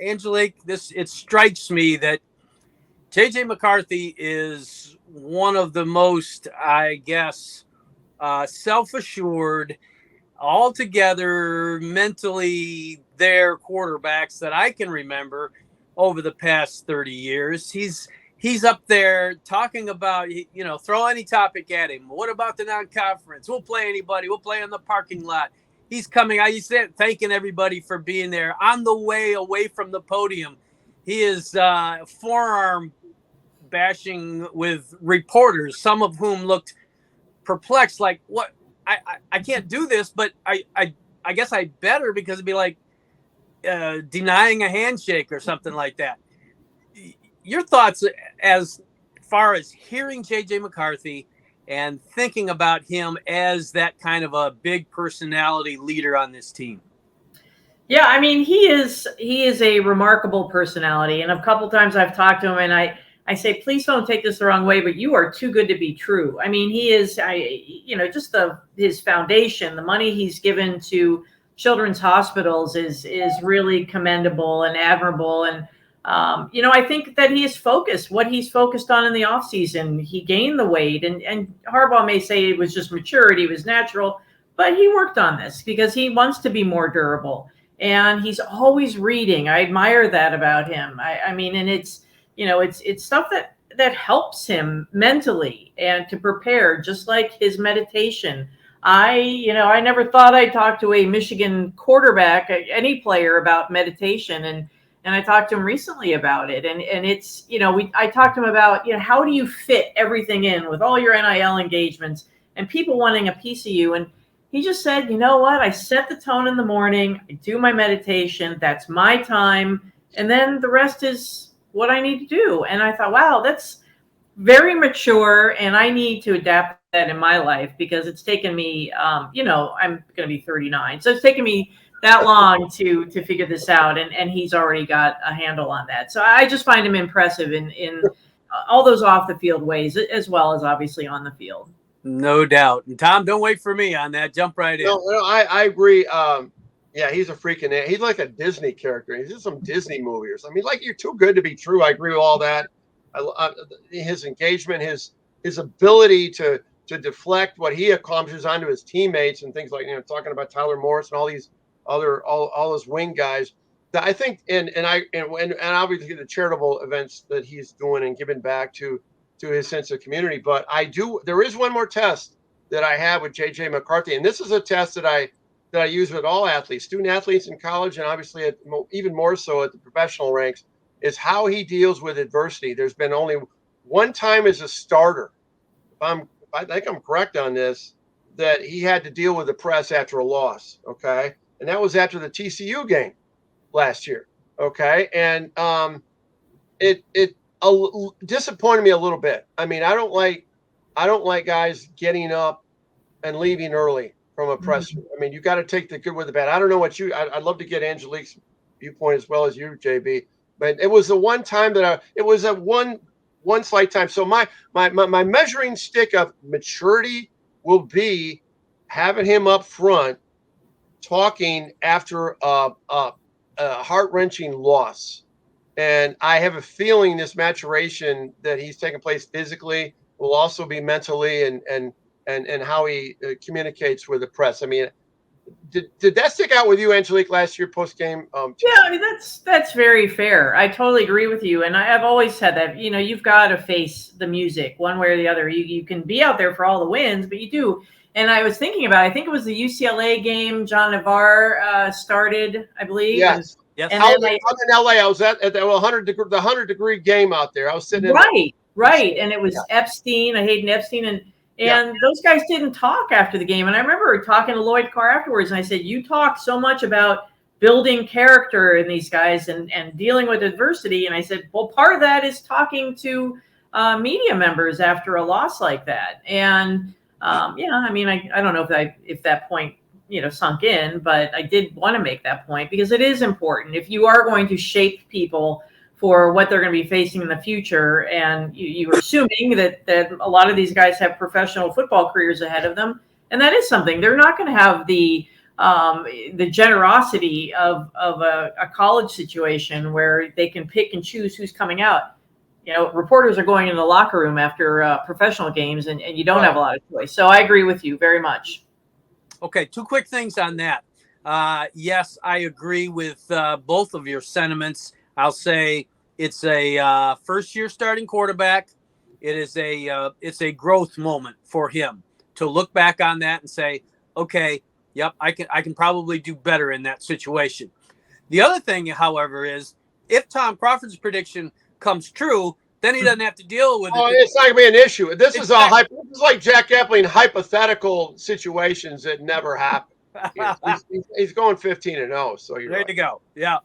Angelique, it strikes me that JJ McCarthy is one of the most, I guess, self-assured, altogether mentally there quarterbacks that I can remember over the past 30 years. He's up there talking about, throw any topic at him. What about the non-conference? We'll play anybody. We'll play in the parking lot. He's coming out. He's thanking everybody for being there. On the way away from the podium, he is forearm bashing with reporters, some of whom looked perplexed, like, what? I can't do this, but I guess I better, because it'd be like denying a handshake or something like that. Your thoughts as far as hearing JJ McCarthy and thinking about him as that kind of a big personality leader on this team? Yeah, I mean, he is a remarkable personality, and a couple times I've talked to him, and I say, please don't take this the wrong way, but you are too good to be true. I mean, he is, just his foundation, the money he's given to children's hospitals is really commendable and admirable. And, I think that he is focused, what he's focused on in the offseason. He gained the weight, and Harbaugh may say it was just maturity, it was natural, but he worked on this because he wants to be more durable. And he's always reading. I admire that about him. I mean, and it's stuff that helps him mentally and to prepare, just like his meditation. I never thought I'd talk to a Michigan quarterback, any player, about meditation. And I talked to him recently about it. And it's, I talked to him about, how do you fit everything in with all your NIL engagements and people wanting a piece of you? And he just said, you know what? I set the tone in the morning. I do my meditation. That's my time. And then the rest is what I need to do. And I thought, wow, that's very mature. And I need to adapt that in my life, because it's taken me, I'm going to be 39. So it's taken me that long to figure this out. And he's already got a handle on that. So I just find him impressive in all those off the field ways, as well as obviously on the field. No doubt. And Tom, don't wait for me on that. Jump right in. No, I agree. Yeah, he's a freaking. He's like a Disney character. He's in some Disney movie or something. Like, you're too good to be true. I agree with all that. His engagement, his ability to deflect what he accomplishes onto his teammates and things like, talking about Tyler Morris and all these other all those wing guys. I think and obviously the charitable events that he's doing and giving back to his sense of community. But there is one more test that I have with JJ McCarthy, and this is a test that I use with all athletes, student athletes in college, and obviously even more so at the professional ranks, is how he deals with adversity. There's been only one time as a starter, I think I'm correct on this, that he had to deal with the press after a loss. Okay, and that was after the TCU game last year. Okay, and it disappointed me a little bit. I mean, I don't like guys getting up and leaving early from a presser. I mean, you got to take the good with the bad. I don't know what I'd love to get Angelique's viewpoint as well as you, JB. But it was the one time it was a one slight time. So my measuring stick of maturity will be having him up front talking after a heart-wrenching loss. And I have a feeling this maturation that he's taking place physically will also be mentally and how he communicates with the press. I mean, did that stick out with you, Angelique, last year post game? Yeah, I mean, that's very fair. I totally agree with you, and I've always said that. You've got to face the music one way or the other. You can be out there for all the wins, but you do. And I was thinking about, I think it was the UCLA game. John Navarre started, I believe. Yes. Yes. And I was in LA. I was at the 100-degree game out there. I was sitting right, and it was Epstein. I hated Epstein, and those guys didn't talk after the game. And I remember talking to Lloyd Carr afterwards, and I said, "You talk so much about building character in these guys and dealing with adversity." And I said, "Well, part of that is talking to media members after a loss like that." And I mean, I don't know if that point sunk in, but I did want to make that point because it is important. If you are going to shape people for what they're going to be facing in the future, and you're assuming that a lot of these guys have professional football careers ahead of them, and that is something. They're not going to have the the generosity of a college situation where they can pick and choose who's coming out. Reporters are going in the locker room after professional games, and you don't have a lot of choice. So I agree with you very much. Okay, two quick things on that. Yes, I agree with both of your sentiments. I'll say it's a first-year starting quarterback. It's a growth moment for him to look back on that and say, okay, yep, I can probably do better in that situation. The other thing, however, is if Tom Crawford's prediction comes true, then he doesn't have to deal with Oh, it. it's not gonna be an issue. This is Exactly. this is like Jack Epling hypothetical situations that never happen. He's going 15-0. So you're There right. you go. Yeah.